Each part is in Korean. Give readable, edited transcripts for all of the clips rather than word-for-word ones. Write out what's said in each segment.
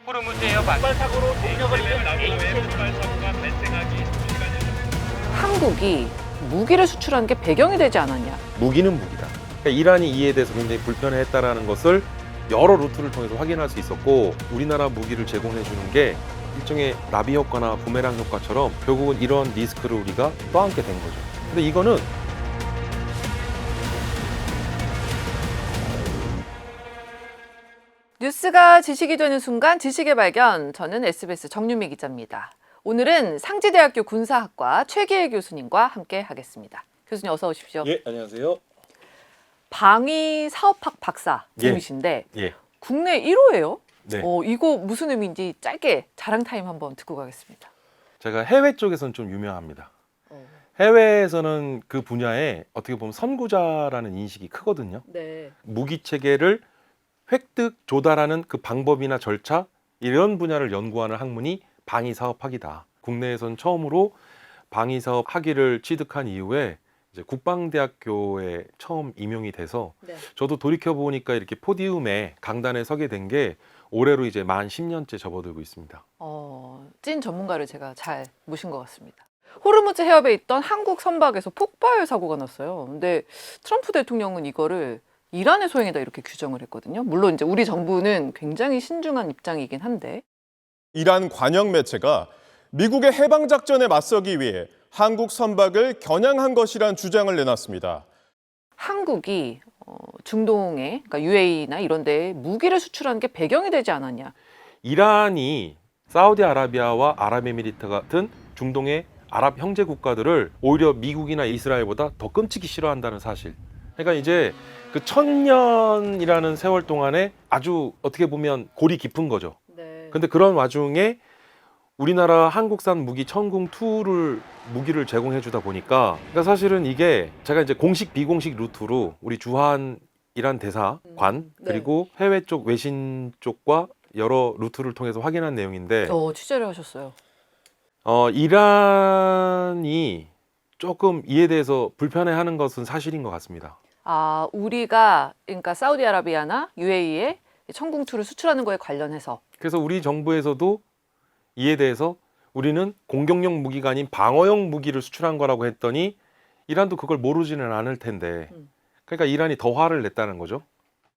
호르무즈에어 폭발사고로 동력을 잃은 나고의 폭발사고가 발생하기 2시간여 한국이 무기를 수출한 게 배경이 되지 않았냐. 무기는 무기다. 그러니까 이란이 이에 대해서 굉장히 불편해했다라는 것을 여러 루트를 통해서 확인할 수 있었고, 우리나라 무기를 제공해 주는 게 일종의 나비 효과나 부메랑 효과처럼 결국은 이런 리스크를 우리가 떠안게 된 거죠. 근데 이거는 뉴스가 지식이 되는 순간 지식의 발견. 저는 SBS 정유미 기자입니다. 오늘은 상지대학교 군사학과 최기혜 교수님과 함께 하겠습니다. 교수님 어서 오십시오. 예, 안녕하세요. 방위 사업학 박사님이신데 예. 국내 1호예요. 네. 이거 무슨 의미인지 짧게 자랑 타임 한번 듣고 가겠습니다. 제가 해외 쪽에서는 좀 유명합니다. 해외에서는 그 분야에 어떻게 보면 선구자라는 인식이 크거든요. 네. 무기 체계를 획득, 조달하는 그 방법이나 절차, 이런 분야를 연구하는 학문이 방위사업학이다. 국내에선 처음으로 방위사업 학위를 취득한 이후에 이제 국방대학교에 처음 임용이 돼서 네. 저도 돌이켜 보니까 이렇게 포디움에 강단에 서게 된 게 올해로 이제 만 10년째 접어들고 있습니다. 찐 전문가를 제가 잘 모신 것 같습니다. 호르무즈 해협에 있던 한국 선박에서 폭발 사고가 났어요. 근데 트럼프 대통령은 이거를 이란의 소행이다 이렇게 규정을 했거든요. 물론 이제 우리 정부는 굉장히 신중한 입장이긴 한데. 이란 관영 매체가 미국의 해방 작전에 맞서기 위해 한국 선박을 겨냥한 것이란 주장을 내놨습니다. 한국이 중동에, 그러니까 UAE나 이런 데에 무기를 수출하는 게 배경이 되지 않았냐. 이란이 사우디아라비아와 아랍에미리트 같은 중동의 아랍 형제 국가들을 오히려 미국이나 이스라엘보다 더 끔찍이 싫어한다는 사실. 그러니까 이제 그 1000년이라는 세월 동안에 아주 어떻게 보면 골이 깊은 거죠. 네. 근데 그런 와중에 우리나라 한국산 무기 천궁2를 무기를 제공해 주다 보니까, 그러니까 사실은 이게 제가 이제 공식 비공식 루트로 우리 주한 이란 대사관 네. 그리고 해외 쪽 외신 쪽과 여러 루트를 통해서 확인한 내용인데, 취재를 하셨어요. 이란이 조금 이에 대해서 불편해하는 것은 사실인 것 같습니다. 우리가 그러니까 사우디아라비아나 UAE에 천궁2를 수출하는 거에 관련해서. 그래서 우리 정부에서도 이에 대해서 우리는 공격용 무기가 아닌 방어용 무기를 수출한 거라고 했더니 이란도 그걸 모르지는 않을 텐데, 그러니까 이란이 더 화를 냈다는 거죠.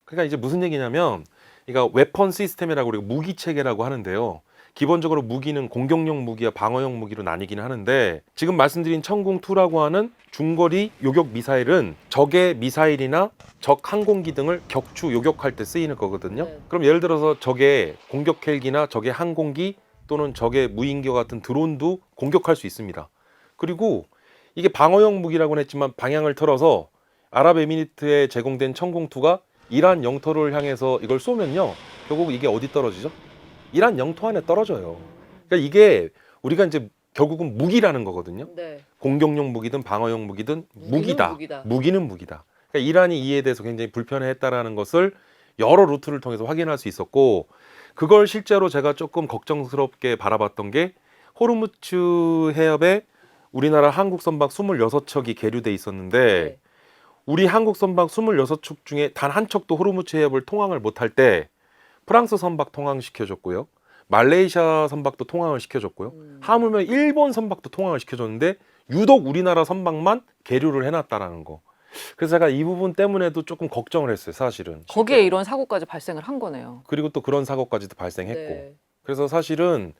그러니까 이제 무슨 얘기냐면, 그러니까 웨펀 시스템이라고 우리가 무기 체계라고 하는데요. 기본적으로 무기는 공격용 무기와 방어용 무기로 나뉘긴 하는데, 지금 말씀드린 천궁2라고 하는 중거리 요격 미사일은 적의 미사일이나 적 항공기 등을 격추 요격할 때 쓰이는 거거든요. 네. 그럼 예를 들어서 적의 공격 헬기나 적의 항공기 또는 적의 무인기와 같은 드론도 공격할 수 있습니다. 그리고 이게 방어용 무기라고는 했지만 방향을 틀어서 아랍에미리트에 제공된 천궁2가 이란 영토를 향해서 이걸 쏘면요, 결국 이게 어디 떨어지죠? 이란 영토 안에 떨어져요. 그러니까 이게 우리가 이제 결국은 무기라는 거거든요. 네. 공격용 무기든 방어용 무기든 무기다. 무기다. 무기는 무기다. 그러니까 이란이 이에 대해서 굉장히 불편해했다라는 것을 여러 루트를 통해서 확인할 수 있었고, 그걸 실제로 제가 조금 걱정스럽게 바라봤던 게, 호르무즈 해협에 우리나라 한국 선박 26척이 계류돼 있었는데 네. 우리 한국 선박 26척 중에 단 한 척도 호르무즈 해협을 통항을 못할 때 프랑스 선박 통항시켜줬고요, 말레이시아 선박도 통항을 시켜줬고요, 하물며 일본 선박도 통항을 시켜줬는데 유독 우리나라 선박만 계류를 해놨다라는 거. 그래서 제가 이 부분 때문에도 조금 걱정을 했어요, 사실은. 거기에 이런 사고까지 발생을 한 거네요. 그리고 또 그런 사고까지도 발생했고. 네. 그래서 사실은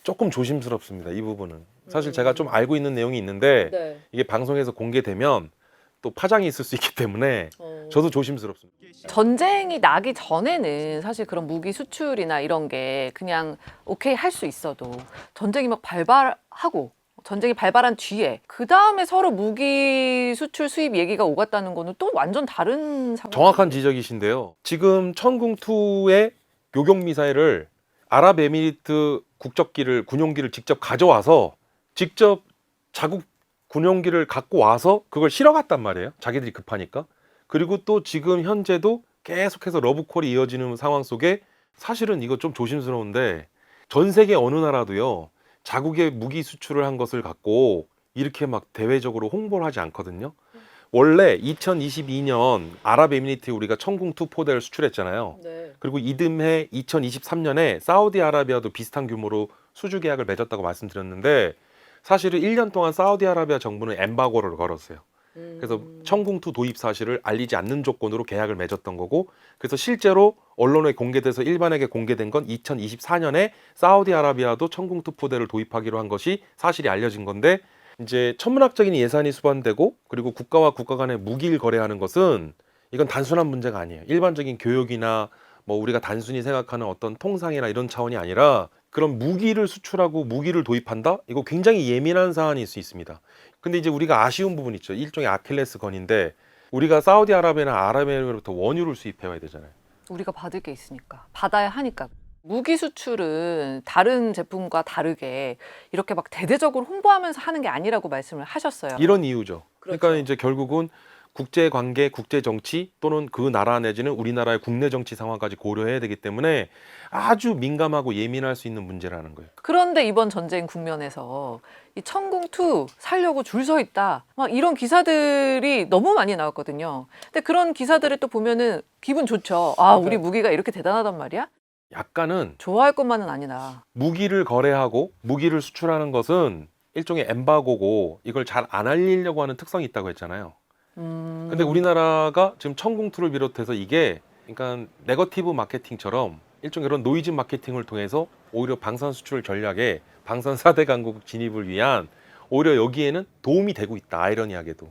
조금 조심스럽습니다, 이 부분은. 사실 제가 좀 알고 있는 내용이 있는데 네. 이게 방송에서 공개되면 또 파장이 있을 수 있기 때문에 저도 조심스럽습니다. 전쟁이 나기 전에는 사실 그런 무기 수출이나 이런 게 그냥 오케이 할 수 있어도, 전쟁이 막 발발하고 전쟁이 발발한 뒤에 그 다음에 서로 무기 수출 수입 얘기가 오갔다는 거는 또 완전 다른 상황. 정확한 지적이신데요. 지금 천궁2의 요격 미사일을 아랍에미리트 국적기를, 군용기를 직접 가져와서 직접 자국 군용기를 갖고 와서 그걸 실어갔단 말이에요, 자기들이 급하니까. 그리고 또 지금 현재도 계속해서 러브콜이 이어지는 상황 속에 사실은 이거 좀 조심스러운데, 전 세계 어느 나라도요 자국의 무기 수출을 한 것을 갖고 이렇게 막 대외적으로 홍보를 하지 않거든요. 원래 2022년 아랍에미리트에 우리가 청궁2 포대를 수출했잖아요. 네. 그리고 이듬해 2023년에 사우디아라비아도 비슷한 규모로 수주 계약을 맺었다고 말씀드렸는데 사실은 1년 동안 사우디아라비아 정부는 엠바고를 걸었어요. 그래서 청궁2 도입 사실을 알리지 않는 조건으로 계약을 맺었던 거고, 그래서 실제로 언론에 공개돼서 일반에게 공개된 건 2024년에 사우디아라비아도 청궁2 포대를 도입하기로 한 것이 사실이 알려진 건데, 이제 천문학적인 예산이 수반되고 그리고 국가와 국가 간의 무기를 거래하는 것은 이건 단순한 문제가 아니에요. 일반적인 교역이나 뭐 우리가 단순히 생각하는 어떤 통상이나 이런 차원이 아니라 그런 무기를 수출하고 무기를 도입한다? 이거 굉장히 예민한 사안일 수 있습니다. 근데 이제 우리가 아쉬운 부분 있죠. 일종의 아킬레스건인데 우리가 사우디아라비아나 아랍에미리트로부터 원유를 수입해와야 되잖아요. 우리가 받을 게 있으니까 받아야 하니까. 무기 수출은 다른 제품과 다르게 이렇게 막 대대적으로 홍보하면서 하는 게 아니라고 말씀을 하셨어요. 이런 이유죠. 그렇죠. 그러니까 이제 결국은 국제 관계, 국제 정치 또는 그 나라 내지는 우리나라의 국내 정치 상황까지 고려해야 되기 때문에 아주 민감하고 예민할 수 있는 문제라는 거예요. 그런데 이번 전쟁 국면에서 이 청궁2 살려고 줄 서 있다. 막 이런 기사들이 너무 많이 나왔거든요. 근데 그런 기사들을 또 보면은 기분 좋죠. 아, 우리 무기가 이렇게 대단하단 말이야? 약간은 좋아할 것만은 아니다. 무기를 거래하고 무기를 수출하는 것은 일종의 엠바고고 이걸 잘 안 알리려고 하는 특성이 있다고 했잖아요. 근데 우리나라가 지금 청궁2를 비롯해서 이게 그러니까 네거티브 마케팅처럼 일종의 이런 노이즈 마케팅을 통해서 오히려 방산 수출 전략에 방산 4대 강국 진입을 위한 오히려 여기에는 도움이 되고 있다. 아이러니하게도.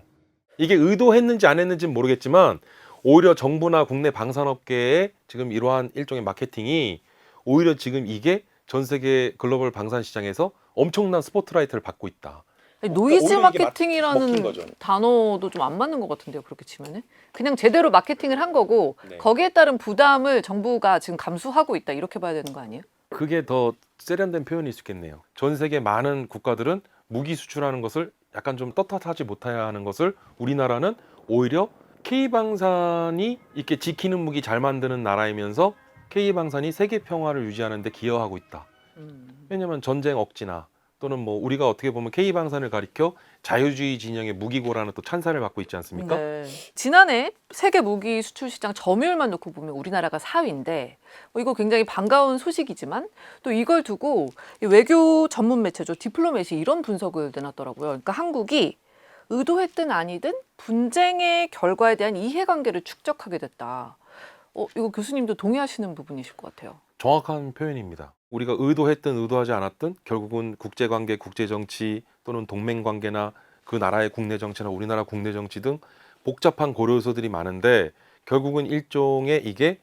이게 의도했는지 안 했는지는 모르겠지만 오히려 정부나 국내 방산업계의 지금 이러한 일종의 마케팅이 오히려 지금 이게 전 세계 글로벌 방산 시장에서 엄청난 스포트라이트를 받고 있다. 노이즈 오히려 이게 먹힌 마케팅이라는 거죠. 단어도 좀 안 맞는 것 같은데요. 그렇게 치면은 그냥 제대로 마케팅을 한 거고 네. 거기에 따른 부담을 정부가 지금 감수하고 있다. 이렇게 봐야 되는 거 아니에요? 그게 더 세련된 표현일 수 있겠네요. 전 세계 많은 국가들은 무기 수출하는 것을 약간 좀 떳떳하지 못해야 하는 것을 우리나라는 오히려 K방산이 이렇게 지키는 무기 잘 만드는 나라이면서 K방산이 세계 평화를 유지하는 데 기여하고 있다. 왜냐하면 전쟁 억지나 또는 뭐 우리가 어떻게 보면 K방산을 가리켜 자유주의 진영의 무기고라는 또 찬사를 받고 있지 않습니까? 네. 지난해 세계 무기 수출 시장 점유율만 놓고 보면 우리나라가 4위인데 이거 굉장히 반가운 소식이지만 또 이걸 두고 이 외교 전문 매체죠. 디플로맷이 이런 분석을 내놨더라고요. 그러니까 한국이 의도했든 아니든 분쟁의 결과에 대한 이해관계를 축적하게 됐다. 이거 교수님도 동의하시는 부분이실 것 같아요. 정확한 표현입니다. 우리가 의도했든 의도하지 않았든 결국은 국제관계, 국제정치 또는 동맹관계나 그 나라의 국내 정치나 우리나라 국내 정치 등 복잡한 고려 요소들이 많은데 결국은 일종의 이게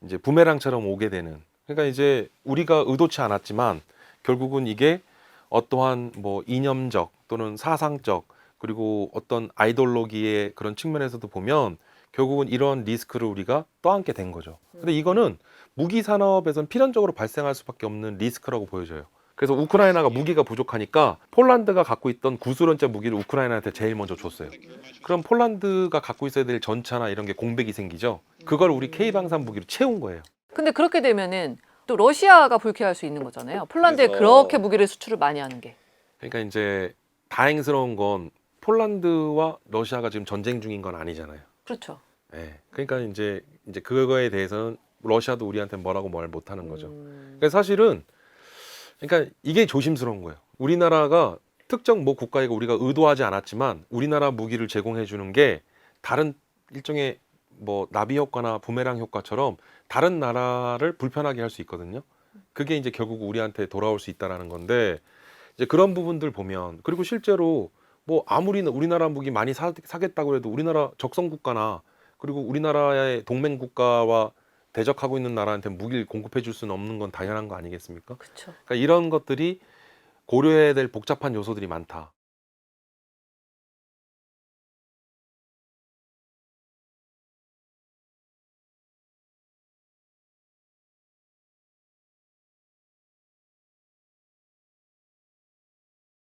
이제 부메랑처럼 오게 되는, 그러니까 이제 우리가 의도치 않았지만 결국은 이게 어떠한 뭐 이념적 또는 사상적 그리고 어떤 아이디올로기의 그런 측면에서도 보면 결국은 이런 리스크를 우리가 떠안게 된 거죠. 근데 이거는 무기 산업에선 필연적으로 발생할 수밖에 없는 리스크라고 보여져요. 그래서 우크라이나가 무기가 부족하니까 폴란드가 갖고 있던 구소련제 무기를 우크라이나한테 제일 먼저 줬어요. 그럼 폴란드가 갖고 있어야 될 전차나 이런 게 공백이 생기죠. 그걸 우리 K방산 무기로 채운 거예요. 근데 그렇게 되면은 또 러시아가 불쾌할 수 있는 거잖아요. 폴란드에 그래서- 그렇게 무기를 수출을 많이 하는 게. 그러니까 이제 다행스러운 건 폴란드와 러시아가 지금 전쟁 중인 건 아니잖아요. 그렇죠. 예. 그러니까 이제 그거에 대해서는 러시아도 우리한테 뭐라고 말 못하는 거죠. 그러니까 사실은 그러니까 이게 조심스러운 거예요. 우리나라가 특정 뭐 국가에게 우리가 의도하지 않았지만 우리나라 무기를 제공해 주는 게 다른 일종의 뭐 나비 효과나 부메랑 효과처럼 다른 나라를 불편하게 할 수 있거든요. 그게 이제 결국 우리한테 돌아올 수 있다라는 건데 이제 그런 부분들 보면, 그리고 실제로 뭐 아무리 우리나라 무기 많이 사겠다고 해도 우리나라 적성 국가나 그리고 우리나라의 동맹 국가와 대적하고 있는 나라한테 무기를 공급해 줄 수는 없는 건 당연한 거 아니겠습니까? 그렇죠. 그러니까 이런 것들이 고려해야 될 복잡한 요소들이 많다.